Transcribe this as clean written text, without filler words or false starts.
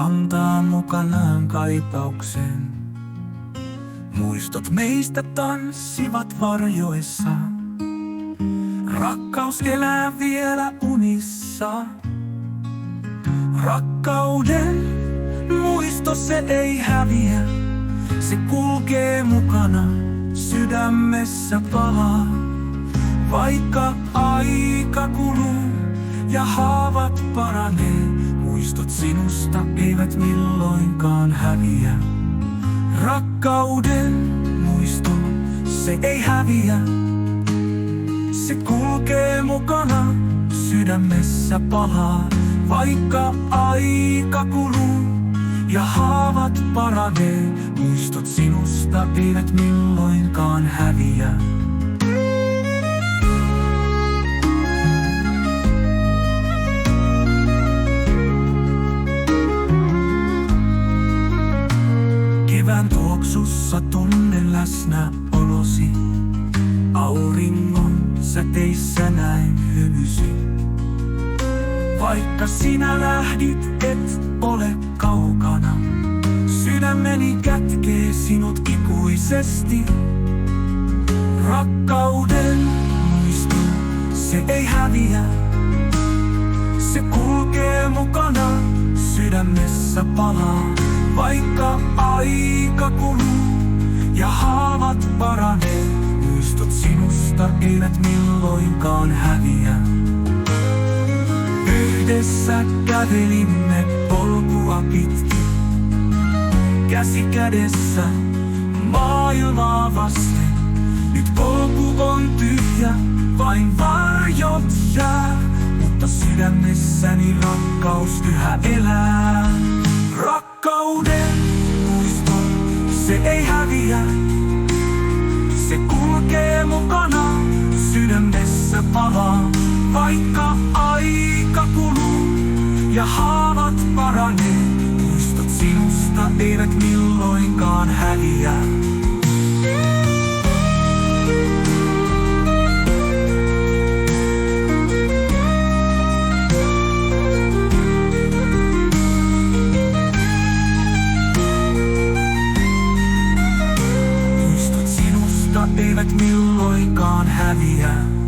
kantaa mukanaan kaipauksen. Muistot meistä tanssivat varjoissa. Rakkaus elää vielä unissa. Rakkauden muisto se ei häviä. Se kulkee mukana sydämessä palaa. Vaikka aika kuluu ja haavat paranee, muistot sinusta eivät milloinkaan häviä. Rakkauden muisto, se ei häviä. Se kulkee mukana sydämessä palaa. Vaikka aika kuluu ja haavat paranee, muistot sinusta eivät milloinkaan häviä. Kevään tuoksussa tunnen läsnäolosi. Auringon säteissä näin hymysi. Vaikka sinä lähdit, et ole kaukana. Sydämeni kätkee sinut ikuisesti. Rakkauden muisto, se ei häviä. Se kulkee mukana sydämessä palaa. Vaikka aika kuluu ja haavat paranee, muistot sinusta eivät milloinkaan häviä. Yhdessä kävelimme polkua pitkin, käsi kädessä maailmaa vasten. Nyt polku on tyhjä, vain varjot jää, mutta sydämessäni rakkaus yhä elää. Rakkauden muisto, se ei häviä. Se kulkee mukana sydämessä palaa. Vaikka aika kuluu ja haavat paranee, muistot sinusta eivät milloinkaan häviä. Muistot sinusta eivät milloinkaan häviä.